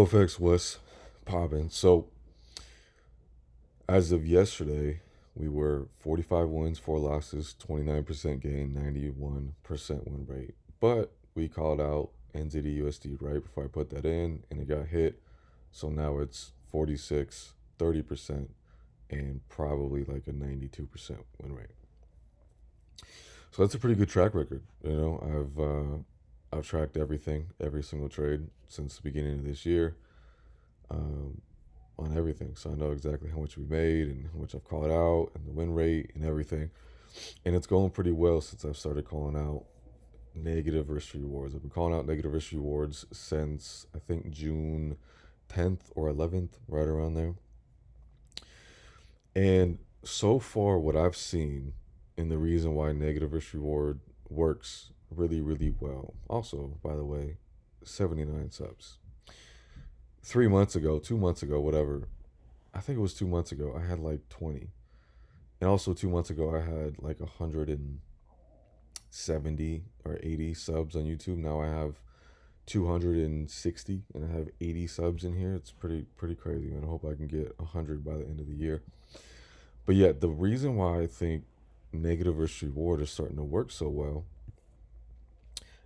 GoFX was popping. So as of yesterday, we were 45 wins, 4 losses, 29% gain, 91% win rate. But we called out NZD/USD right before I put that in, and it got hit. So now it's 46, 30%, and probably like a 92% win rate. So that's a pretty good track record. I've tracked everything, every single trade since the beginning of this year. Um, on everything. So I know exactly how much we made and how much I've called out and the win rate and everything. And it's going pretty well since I've started calling out negative risk rewards. I've been calling out negative risk rewards since I think June 10th or 11th, right around there. And so far, what I've seen and the reason why negative risk reward works really, really well. Also, by the way, 79 subs. 3 months ago, 2 months ago, whatever, I think it was 2 months ago, I had like 20. And also 2 months ago, I had like 170 or 80 subs on YouTube. Now I have 260 and I have 80 subs in here. It's pretty crazy, man. I hope I can get 100 by the end of the year. But yeah, the reason why I think negative risk reward is starting to work so well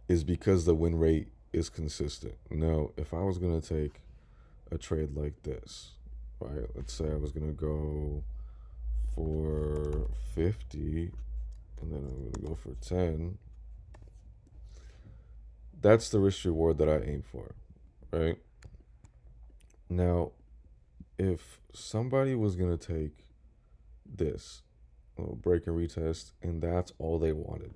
is because the win rate is consistent. Now, if I was going to take a trade like this, right? Let's say I was going to go for 50 and then I'm going to go for 10. That's the risk reward that I aim for, right? Now, if somebody was going to take this little break and retest and that's all they wanted,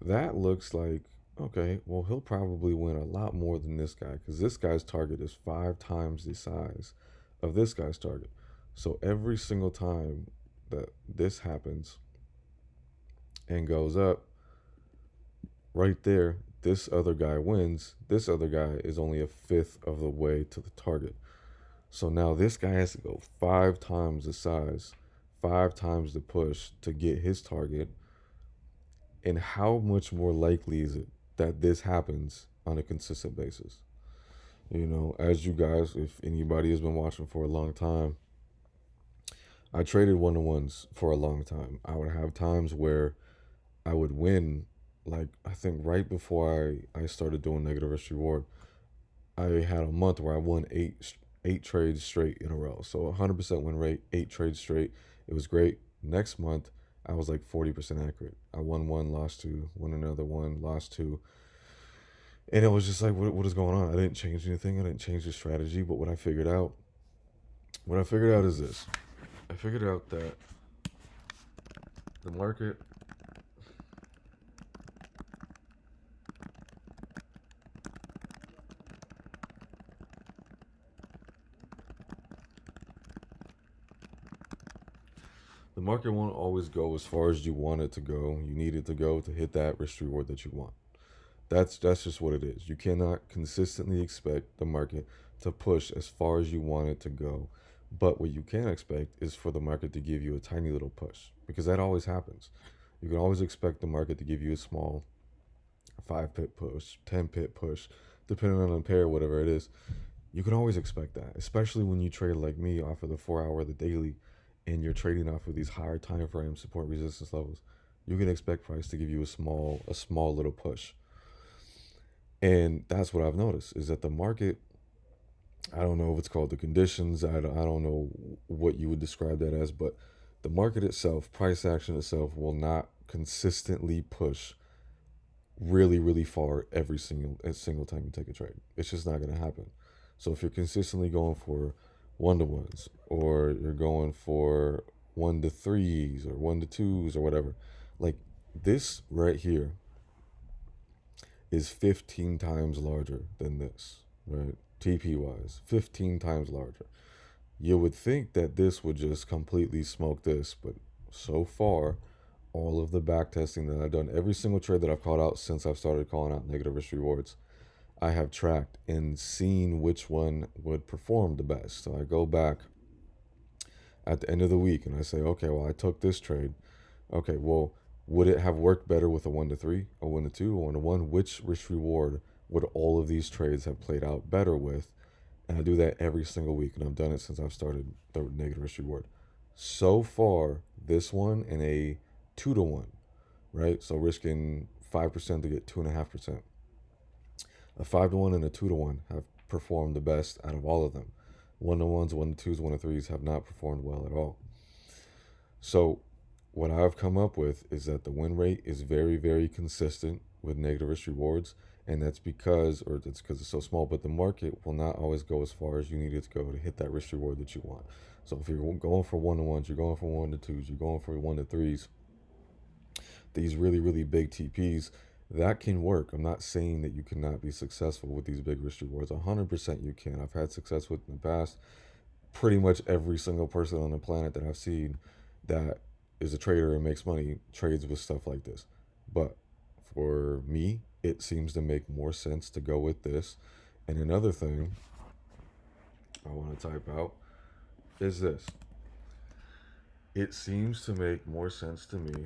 that looks like, okay, well, he'll probably win a lot more than this guy because this guy's target is 5 times the size of this guy's target. So every single time that this happens and goes up, right there, this other guy wins. This other guy is only a fifth of the way to the target. So now this guy has to go 5 times the size, 5 times the push to get his target. And how much more likely is it that this happens on a consistent basis? As you guys, if anybody has been watching for a long time, I traded one-to-ones for a long time. I would have times where I would win, like I think right before I started doing negative risk reward, I had a month where I won eight trades straight in a row. So 100% win rate, 8 trades straight. It was great. Next month, I was like 40% accurate. I won one, lost two, won another one, lost two. And it was just like, what is going on? I didn't change anything. I didn't change the strategy. But what I figured out is this. I figured out that the market, the market won't always go as far as you want it to go. You need it to go to hit that risk reward that you want. That's just what it is. You cannot consistently expect the market to push as far as you want it to go. But what you can expect is for the market to give you a tiny little push because that always happens. You can always expect the market to give you a small 5 pip push, 10 pip push, depending on the pair, whatever it is. You can always expect that, especially when you trade like me off of the 4 hour, the daily, and you're trading off of these higher time frame support resistance levels. You can expect price to give you a small little push. And that's what I've noticed is that the market, I don't know if it's called the conditions, I don't know what you would describe that as, but the market itself, price action itself, will not consistently push really, really far every single time you take a trade. It's just not going to happen. So if you're consistently going for one-to-ones or you're going for one-to-threes or one-to-twos or whatever, like this right here is 15 times larger than this, right? TP wise, 15 times larger. You would think that this would just completely smoke this, but so far, all of the back testing that I've done, every single trade that I've called out since I've started calling out negative risk rewards, I have tracked and seen which one would perform the best. So I go back at the end of the week and I say, okay, well, I took this trade. Okay, well, would it have worked better with a 1-to-3, a 1-to-2, a 1-to-1? Which risk reward would all of these trades have played out better with? And I do that every single week, and I've done it since I've started the negative risk reward. So far, this one in a 2 to 1, right? So risking 5% to get 2.5%. A 5 to 1 and a 2 to 1 have performed the best out of all of them. 1 to 1s, 1 to 2s, 1 to 3s have not performed well at all. So, what I've come up with is that the win rate is very, very consistent with negative risk rewards, and that's because, or it's because it's so small, but the market will not always go as far as you need it to go to hit that risk reward that you want. So, if you're going for 1 to 1s, you're going for 1 to 2s, you're going for 1 to 3s, these really, really big TPs, that can work. I'm not saying that you cannot be successful with these big risk rewards. 100% you can. I've had success with in the past. Pretty much every single person on the planet that I've seen that is a trader and makes money trades with stuff like this. But for me, it seems to make more sense to go with this. And another thing I want to type out is this. It seems to make more sense to me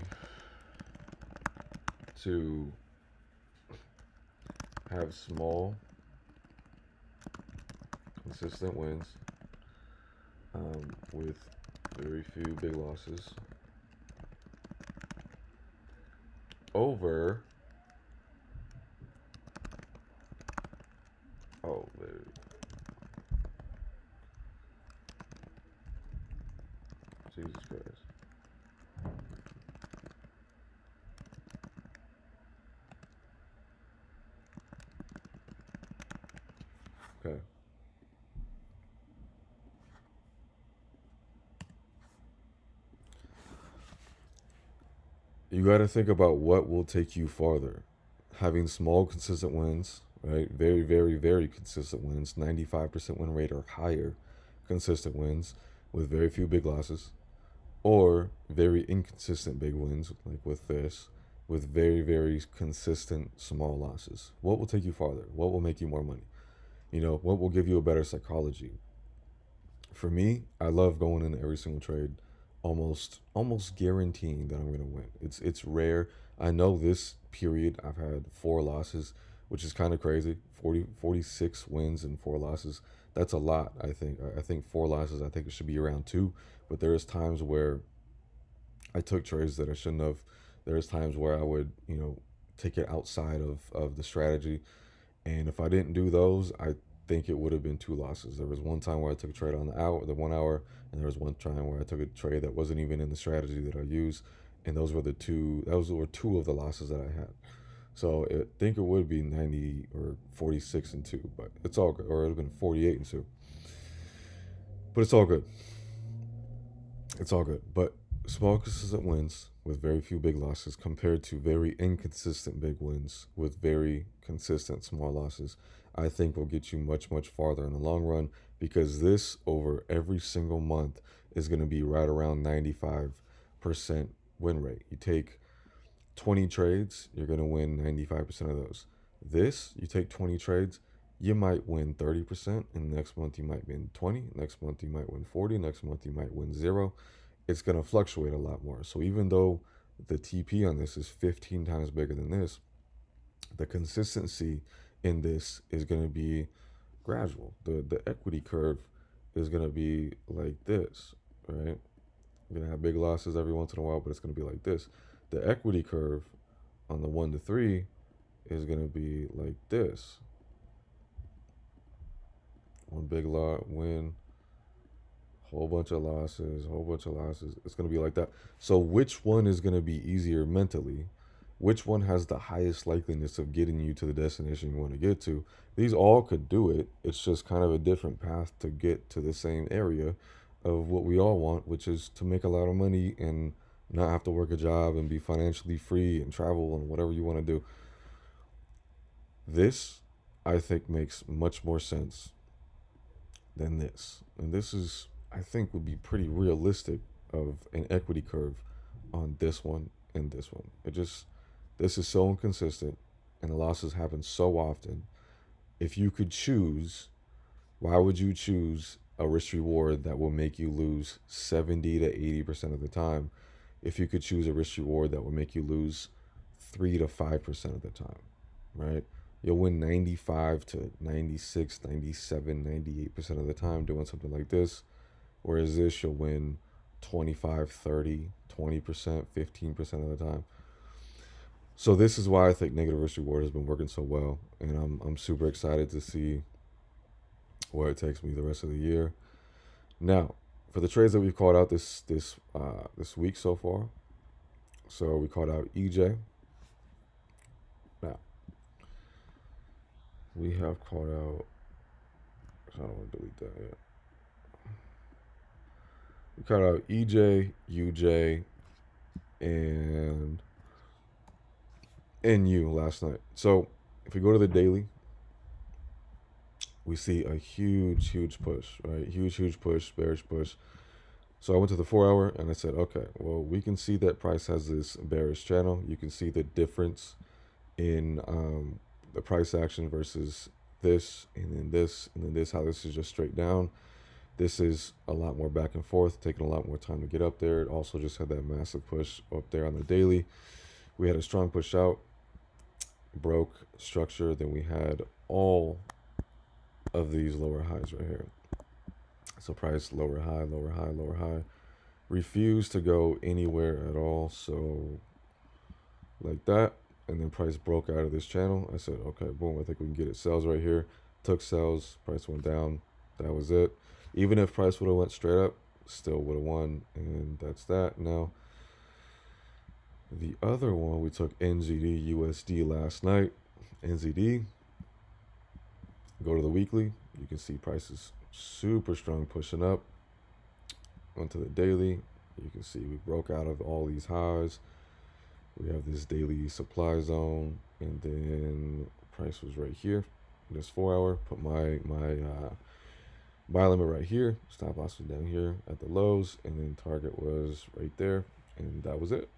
to have small, consistent wins with very few big losses over. Oh, Jesus Christ. Okay. You got to think about what will take you farther. Having small, consistent wins, right? Very, very, very consistent wins, 95% win rate or higher consistent wins with very few big losses, or very inconsistent big wins, like with this, with very, very consistent small losses. What will take you farther? What will make you more money? What will give you a better psychology? For me, I love going into every single trade, almost guaranteeing that I'm gonna win. It's rare. I know this period I've had 4 losses, which is kind of crazy. 46 wins and 4 losses. That's a lot. I think 4 losses. I think it should be around 2. But there's times where I took trades that I shouldn't have. There's times where I would take it outside of the strategy, and if I didn't do those, I think it would have been 2 losses. There was one time where I took a trade on the 1 hour, and there was one time where I took a trade that wasn't even in the strategy that I used, and those were the two. Those were 2 of the losses that I had. So I think it would be 90 or 46-2, but it's all good. Or it would have been 48-2, but it's all good. It's all good. But small consistent wins with very few big losses compared to very inconsistent big wins with very consistent small losses, I think will get you much, much farther in the long run, because this over every single month is going to be right around 95% win rate. You take 20 trades, you're going to win 95% of those. This, you take 20 trades, you might win 30%, and next month you might win 20, next month you might win 40, next month you might win 0. It's going to fluctuate a lot more. So even though the TP on this is 15 times bigger than this, the consistency in this is going to be gradual. The equity curve is going to be like this, right? You're going to have big losses every once in a while, but it's going to be like this. The equity curve on the 1 to 3 is going to be like this. One big lot win, whole bunch of losses, whole bunch of losses. It's going to be like that. So which one is going to be easier mentally? Which one has the highest likeliness of getting you to the destination you want to get to? These all could do it. It's just kind of a different path to get to the same area of what we all want, which is to make a lot of money and not have to work a job and be financially free and travel and whatever you want to do. This, I think, makes much more sense than this. And this is, I think, would be pretty realistic of an equity curve on this one and this one. This is so inconsistent and the losses happen so often. If you could choose, why would you choose a risk reward that will make you lose 70 to 80% of the time if you could choose a risk reward that will make you lose 3 to 5% of the time, right? You'll win 95 to 96, 97, 98% of the time doing something like this. Whereas this, you'll win 25, 30, 20%, 15% of the time. So this is why I think negative risk reward has been working so well. And I'm super excited to see where it takes me the rest of the year. Now, for the trades that we've called out this week so far, so we called out EJ. Now, we have called out. I don't want to delete that yet. We called out EJ, UJ, and NU last night. So if we go to the daily, we see a huge push, right? Huge push, bearish push. So I went to the 4 hour and I said, okay, well, we can see that price has this bearish channel. You can see the difference in the price action versus this, and then this, and then this, how this is just straight down. This is a lot more back and forth, taking a lot more time to get up there. It also just had that massive push up there on the daily. We had a strong push out, broke structure. Then we had all of these lower highs right here. So price lower high, lower high, lower high. Refused to go anywhere at all. So like that. And then price broke out of this channel. I said, okay, boom, I think we can get it. Sells right here. Took sells. Price went down. That was it. Even if price would have went straight up, still would have won. And that's that. Now, the other one, we took NZD USD last night. NZD. Go to the weekly. You can see prices super strong pushing up. Onto the daily. You can see we broke out of all these highs. We have this daily supply zone, and then price was right here. This 4 hour, put my buy limit right here. Stop loss was down here at the lows, and then target was right there, and that was it.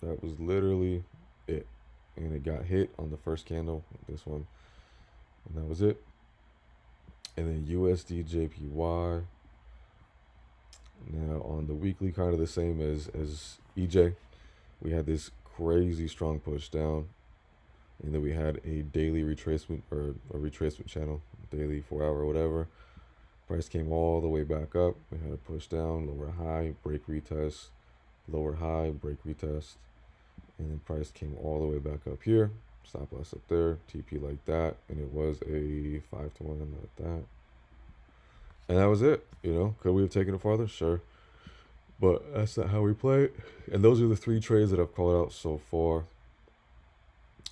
That was literally it. And it got hit on the first candle, this one, and that was it. And then USD JPY. Now on the weekly, kind of the same as EJ. We had this crazy strong push down, and then we had a daily retracement, or a retracement channel, daily 4 hour, whatever. Price came all the way back up. We had a push down, lower high, break retest, lower high, break retest, and then price came all the way back up here. Stop loss up there, TP like that, and it was a 5-to-1 like that. And that was it. You know, could we have taken it farther? Sure. But that's not how we play it. And those are the 3 trades that I've called out so far.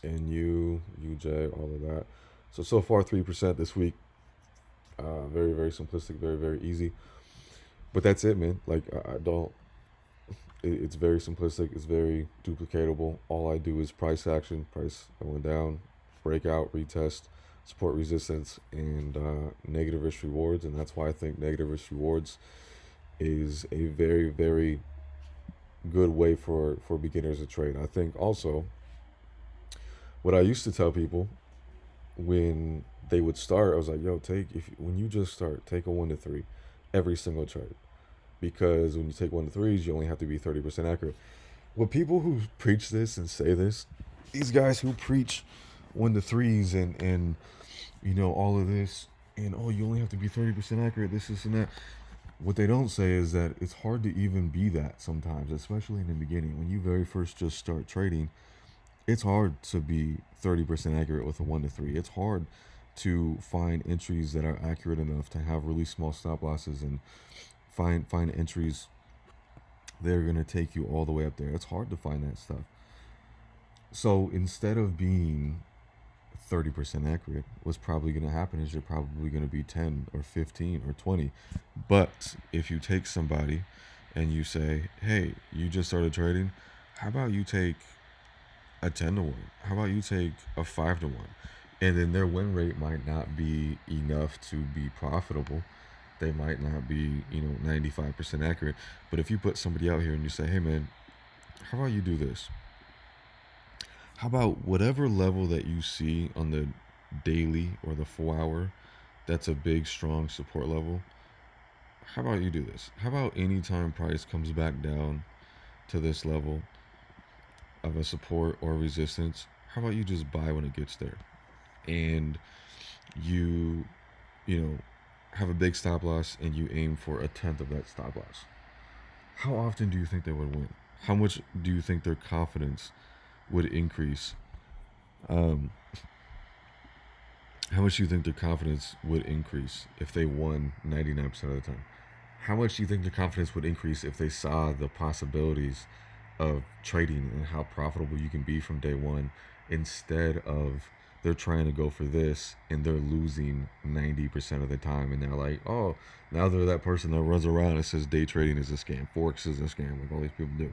NU, UJ, all of that. So far 3% this week. Very, very simplistic, very, very easy. But that's it, man. Like, I don't, it's very simplistic. It's very duplicatable. All I do is price action. Price going down, breakout, retest, support resistance, and negative risk rewards. And that's why I think negative risk rewards is a very, very good way for beginners to trade. I think also what I used to tell people when they would start, I was like, yo, when you just start, take a 1 to 3 every single trade. Because when you take 1 to 3s, you only have to be 30% accurate. Well, people who preach this and say this, these guys who preach 1 to 3s and you know, all of this, and oh, you only have to be 30% accurate, this and that. What they don't say is that it's hard to even be that sometimes, especially in the beginning. When you very first just start trading, it's hard to be 30% accurate with a 1 to 3. It's hard to find entries that are accurate enough to have really small stop losses, and find entries that are going to take you all the way up there. It's hard to find that stuff. So instead of being 30% accurate, what's probably going to happen is you're probably going to be 10 or 15 or 20. But if you take somebody and you say, hey, you just started trading, how about you take a 10 to 1? How about you take a 5 to 1? And then their win rate might not be enough to be profitable. They might not be, 95% accurate. But if you put somebody out here and you say, hey man, how about you do this? How about whatever level that you see on the daily or the 4 hour, that's a big, strong support level. How about you do this? How about anytime price comes back down to this level of a support or resistance, how about you just buy when it gets there? and you, you know, have a big stop loss and you aim for a tenth of that stop loss, how often do you think they would win? How much do you think their confidence would increase? Um, how much do you think their confidence would increase if they won 99% of the time? How much do you think their confidence would increase if they saw the possibilities of trading and how profitable you can be from day one, instead of they're trying to go for this and they're losing 90% of the time, and they're like, oh, now they're that person that runs around and says day trading is a scam, forex is a scam, like all these people do.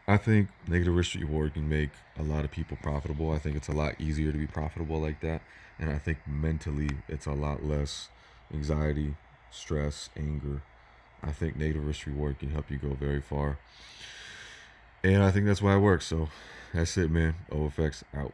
I think negative risk reward can make a lot of people profitable. I think it's a lot easier to be profitable like that. And I think mentally it's a lot less anxiety, stress, anger. I think negative risk reward can help you go very far. And I think that's why it works. So that's it, man. OFX out.